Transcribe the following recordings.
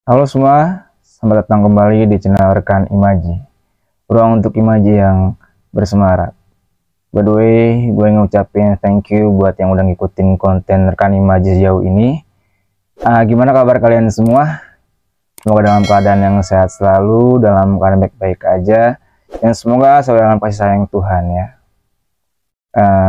Halo semua, selamat datang kembali di channel Rekan Imaji. Ruang untuk Imaji yang bersemarak. By the way, gue ngucapin thank you buat yang udah ngikutin konten Rekan Imaji sejauh ini. Gimana kabar kalian semua? Semoga dalam keadaan yang sehat selalu, dalam keadaan baik-baik aja, dan semoga selalu dalam kasih sayang Tuhan ya.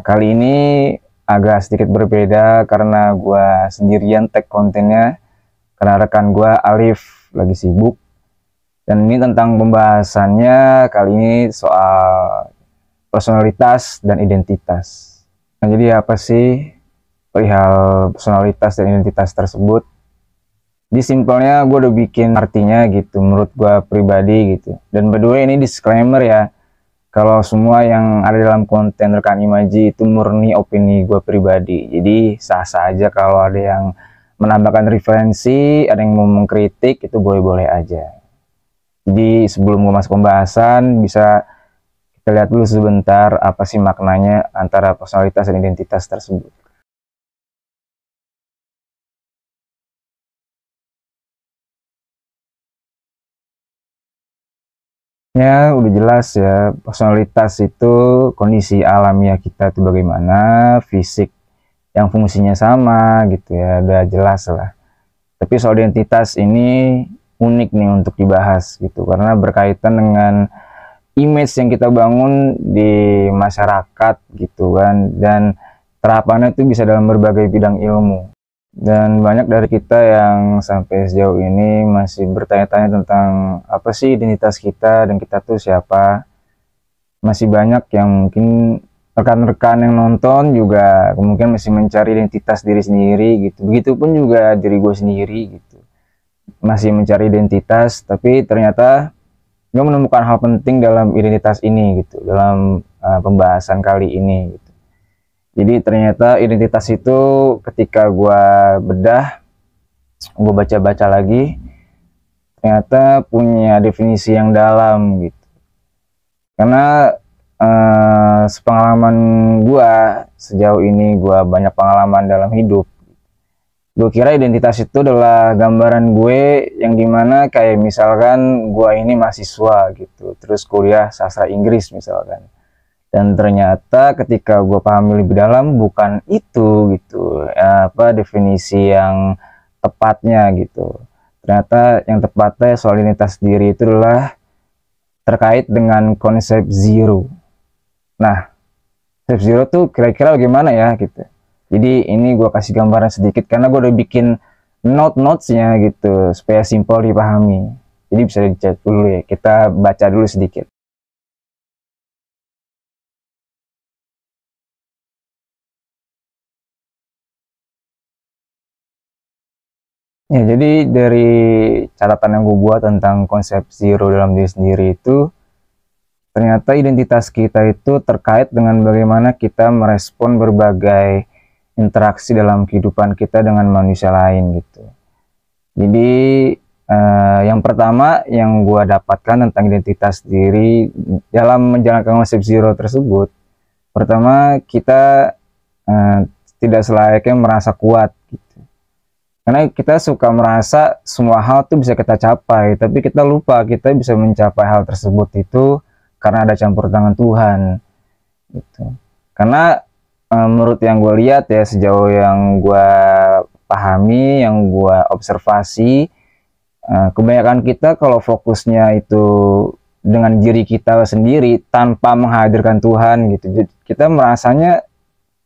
Kali ini agak sedikit berbeda karena gue sendirian tag kontennya, karena rekan gue Alif lagi sibuk. Dan ini tentang pembahasannya kali ini soal personalitas dan identitas. Nah, jadi apa sih perihal personalitas dan identitas tersebut? Di simpelnya gue udah bikin artinya gitu menurut gue pribadi gitu. Dan by the way ini disclaimer ya, kalau semua yang ada dalam konten Rekan Imaji itu murni opini gue pribadi. Jadi sah-sah aja, kalau ada yang menambahkan referensi, ada yang mau mengkritik, itu boleh-boleh aja. Jadi sebelum gue masuk pembahasan, bisa kita lihat dulu sebentar apa sih maknanya antara personalitas dan identitas tersebut. Ya udah jelas ya, personalitas itu kondisi alamiah kita itu bagaimana, fisik yang fungsinya sama gitu ya, udah jelas lah. Tapi soal identitas ini unik nih untuk dibahas gitu, karena berkaitan dengan image yang kita bangun di masyarakat gitu kan, dan terapannya itu bisa dalam berbagai bidang ilmu. Dan banyak dari kita yang sampai sejauh ini masih bertanya-tanya tentang apa sih identitas kita dan kita tuh siapa. Masih banyak yang mungkin rekan-rekan yang nonton juga mungkin masih mencari identitas diri sendiri gitu. Begitupun juga diri gue sendiri gitu, masih mencari identitas, tapi ternyata gue menemukan hal penting dalam identitas ini gitu, dalam pembahasan kali ini gitu. Jadi ternyata identitas itu ketika gue bedah, gue baca-baca lagi, ternyata punya definisi yang dalam gitu. Karena sepengalaman gue sejauh ini, gue banyak pengalaman dalam hidup. Gue kira identitas itu adalah gambaran gue yang dimana kayak misalkan gue ini mahasiswa gitu, terus kuliah sastra Inggris misalkan. Dan ternyata ketika gue pahami lebih dalam, bukan itu gitu, apa definisi yang tepatnya gitu. Ternyata yang tepatnya soal identitas diri itu adalah terkait dengan konsep zero. Nah, konsep zero tuh kira-kira bagaimana ya gitu. Jadi ini gue kasih gambaran sedikit karena gue udah bikin notes-notesnya gitu supaya simpel dipahami. Jadi bisa dicat dulu ya, kita baca dulu sedikit. Ya, jadi dari catatan yang gue buat tentang konsep zero dalam diri sendiri itu, ternyata identitas kita itu terkait dengan bagaimana kita merespon berbagai interaksi dalam kehidupan kita dengan manusia lain gitu. Jadi yang pertama yang gue dapatkan tentang identitas diri dalam menjalankan konsep zero tersebut, pertama kita tidak selayaknya merasa kuat gitu. Karena kita suka merasa semua hal tuh bisa kita capai, tapi kita lupa kita bisa mencapai hal tersebut itu karena ada campur tangan Tuhan gitu. Karena menurut yang gue lihat ya, sejauh yang gue pahami, yang gue observasi, kebanyakan kita kalau fokusnya itu dengan diri kita sendiri tanpa menghadirkan Tuhan gitu, kita merasanya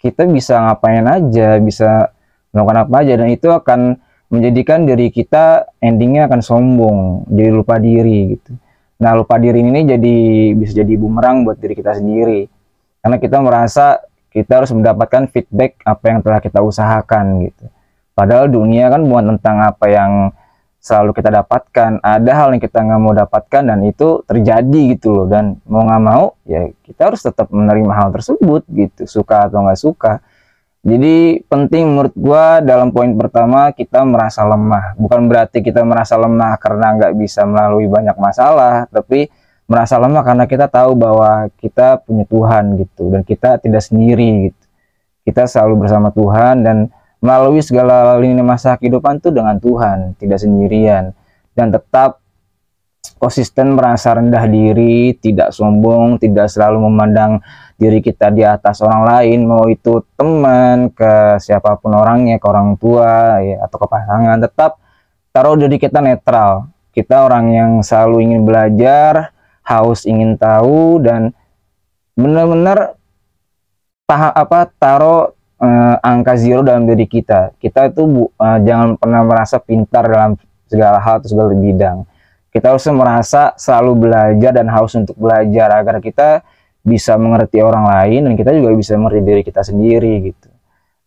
kita bisa ngapain aja, bisa melakukan apa aja, dan itu akan menjadikan diri kita endingnya akan sombong, jadi lupa diri gitu. Nah, lupa diri ini jadi bisa jadi bumerang buat diri kita sendiri, karena kita merasa kita harus mendapatkan feedback apa yang telah kita usahakan gitu. Padahal dunia kan bukan tentang apa yang selalu kita dapatkan, ada hal yang kita nggak mau dapatkan dan itu terjadi gitu loh, dan mau nggak mau ya kita harus tetap menerima hal tersebut gitu, suka atau nggak suka. Jadi penting menurut gua dalam poin pertama, kita merasa lemah. Bukan berarti kita merasa lemah karena nggak bisa melalui banyak masalah, tapi merasa lemah karena kita tahu bahwa kita punya Tuhan gitu, dan kita tidak sendiri gitu. Kita selalu bersama Tuhan dan melalui segala lini masa kehidupan itu dengan Tuhan, tidak sendirian. dan tetap konsisten merasa rendah diri, tidak sombong, tidak selalu memandang diri kita di atas orang lain, mau itu teman, ke siapapun orangnya, ke orang tua ya, atau ke pasangan. Tetap taruh diri kita netral. Kita orang yang selalu ingin belajar, haus ingin tahu, dan benar-benar taruh angka zero dalam diri kita. Kita itu jangan pernah merasa pintar dalam segala hal atau segala bidang. Kita harus merasa selalu belajar dan haus untuk belajar agar kita bisa mengerti orang lain dan kita juga bisa mengerti diri kita sendiri gitu.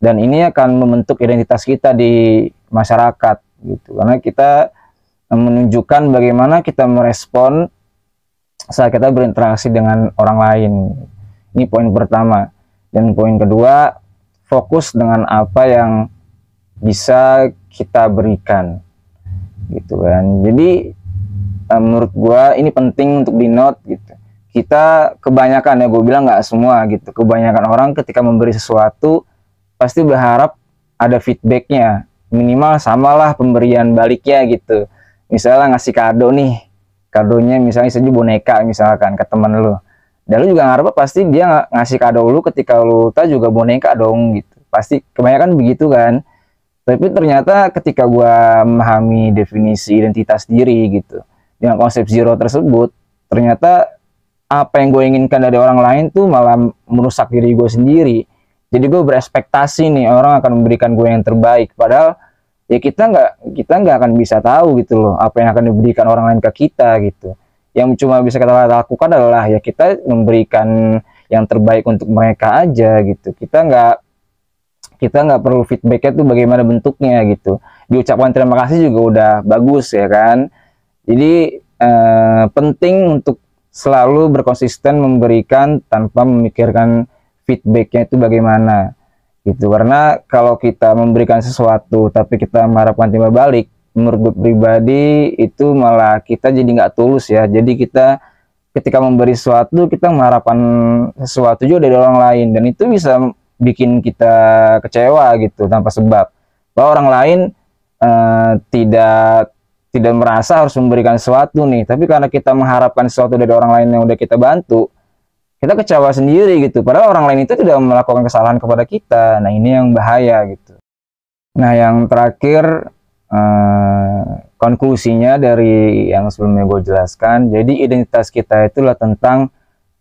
Dan ini akan membentuk identitas kita di masyarakat gitu. Karena kita menunjukkan bagaimana kita merespon saat kita berinteraksi dengan orang lain. Ini poin pertama. Dan poin kedua, fokus dengan apa yang bisa kita berikan gitu kan. Jadi menurut gua ini penting untuk di note gitu. Kita kebanyakan ya, gue bilang nggak semua gitu, kebanyakan orang ketika memberi sesuatu pasti berharap ada feedbacknya, minimal samalah pemberian baliknya gitu. Misalnya ngasih kado nih, kadonya misalnya saja boneka misalkan ke temen lu, dan lu juga ngarep pasti dia ngasih kado lu ketika lu tak juga boneka dong gitu, pasti kebanyakan begitu kan. Tapi ternyata ketika gua memahami definisi identitas diri gitu, dengan konsep zero tersebut, ternyata apa yang gue inginkan dari orang lain tuh malah merusak diri gue sendiri. Jadi gue berekspektasi nih orang akan memberikan gue yang terbaik, padahal ya kita nggak akan bisa tahu gitu loh apa yang akan diberikan orang lain ke kita gitu. Yang cuma bisa kita lakukan adalah ya kita memberikan yang terbaik untuk mereka aja gitu. Kita nggak perlu feedbacknya tuh bagaimana bentuknya gitu. Diucapkan terima kasih juga udah bagus ya kan. Jadi penting untuk selalu berkonsisten memberikan tanpa memikirkan feedbacknya itu bagaimana gitu. Karena kalau kita memberikan sesuatu tapi kita mengharapkan timbal balik, menurut gue pribadi itu malah kita jadi nggak tulus ya. Jadi kita ketika memberi sesuatu kita mengharapkan sesuatu juga dari orang lain, dan itu bisa bikin kita kecewa gitu tanpa sebab. Bahwa orang lain tidak merasa harus memberikan sesuatu nih, tapi karena kita mengharapkan sesuatu dari orang lain yang udah kita bantu, kita kecewa sendiri gitu, padahal orang lain itu tidak melakukan kesalahan kepada kita. Nah ini yang bahaya gitu. Nah yang terakhir, konklusinya dari yang sebelumnya gue jelaskan, jadi identitas kita itulah tentang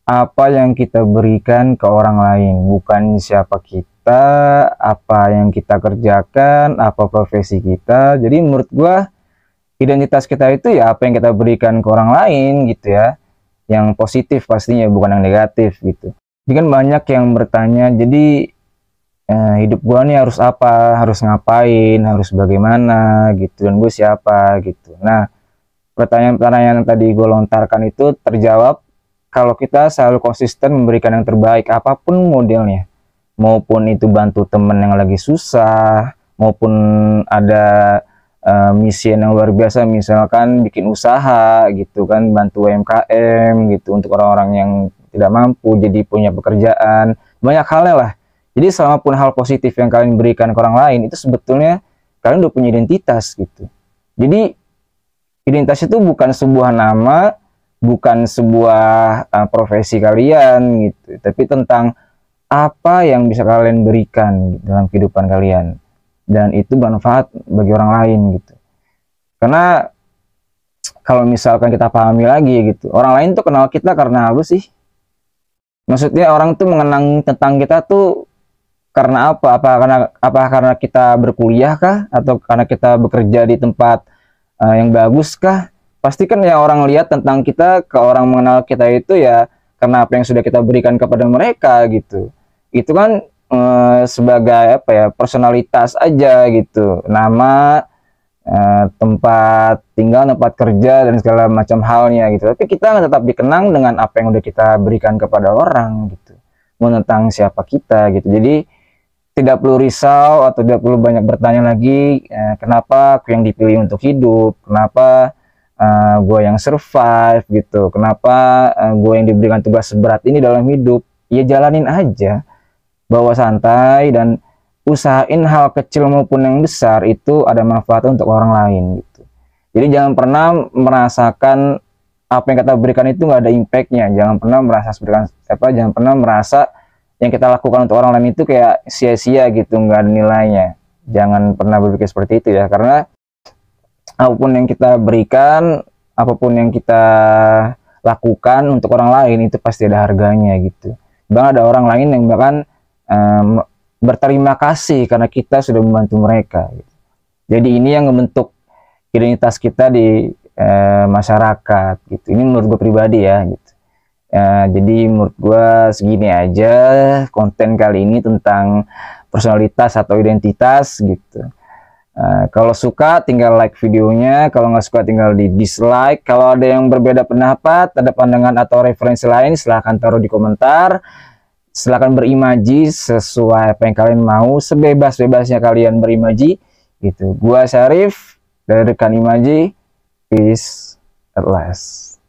apa yang kita berikan ke orang lain, bukan siapa kita, apa yang kita kerjakan, apa profesi kita. Jadi menurut gue identitas kita itu ya apa yang kita berikan ke orang lain gitu ya, yang positif pastinya, bukan yang negatif gitu. Jadi kan banyak yang bertanya, jadi hidup gua nih harus apa, harus ngapain, harus bagaimana gitu, dan gue siapa gitu. Nah pertanyaan-pertanyaan yang tadi gue lontarkan itu terjawab kalau kita selalu konsisten memberikan yang terbaik apapun modelnya, maupun itu bantu temen yang lagi susah, maupun ada misi yang luar biasa, misalkan bikin usaha gitu kan, bantu UMKM gitu untuk orang-orang yang tidak mampu jadi punya pekerjaan, banyak halnya lah. Jadi selama pun hal positif yang kalian berikan ke orang lain itu sebetulnya kalian udah punya identitas gitu. Jadi identitas itu bukan sebuah nama, bukan sebuah profesi kalian gitu, tapi tentang apa yang bisa kalian berikan dalam kehidupan kalian, dan itu bermanfaat bagi orang lain gitu. Karena kalau misalkan kita pahami lagi gitu, orang lain tuh kenal kita karena apa sih? Maksudnya orang tuh mengenang tentang kita tuh karena apa? Apa karena kita berkuliah kah, atau karena kita bekerja di tempat yang bagus kah? Pasti kan yang orang lihat tentang kita, ke orang mengenal kita itu ya karena apa yang sudah kita berikan kepada mereka gitu. Itu kan sebagai apa ya, personalitas aja gitu, nama, tempat tinggal, tempat kerja, dan segala macam halnya gitu. Tapi kita tetap dikenang dengan apa yang udah kita berikan kepada orang gitu, tentang siapa kita gitu. Jadi tidak perlu risau atau tidak perlu banyak bertanya lagi, kenapa aku yang dipilih untuk hidup, kenapa gue yang survive gitu, kenapa gue yang diberikan tugas seberat ini dalam hidup. Ya jalanin aja, bawa santai, dan usahain hal kecil maupun yang besar itu ada manfaatnya untuk orang lain gitu. Jadi jangan pernah merasakan apa yang kita berikan itu nggak ada impactnya. Jangan pernah jangan pernah merasa yang kita lakukan untuk orang lain itu kayak sia-sia gitu, nggak ada nilainya. Jangan pernah berpikir seperti itu ya, karena apapun yang kita berikan, apapun yang kita lakukan untuk orang lain itu pasti ada harganya gitu. Bahkan ada orang lain yang bahkan berterima kasih karena kita sudah membantu mereka gitu. Jadi ini yang membentuk identitas kita di masyarakat gitu. Ini menurut gue pribadi ya gitu. Jadi menurut gue segini aja konten kali ini tentang personalitas atau identitas gitu. Kalau suka tinggal like videonya, kalau nggak suka tinggal di dislike. Kalau ada yang berbeda pendapat, ada pandangan atau referensi lain, silahkan taruh di komentar. Silahkan berimaji sesuai apa yang kalian mau, sebebas-bebasnya kalian berimaji gitu. Gua Syarif dari Rekan Imaji, peace at last.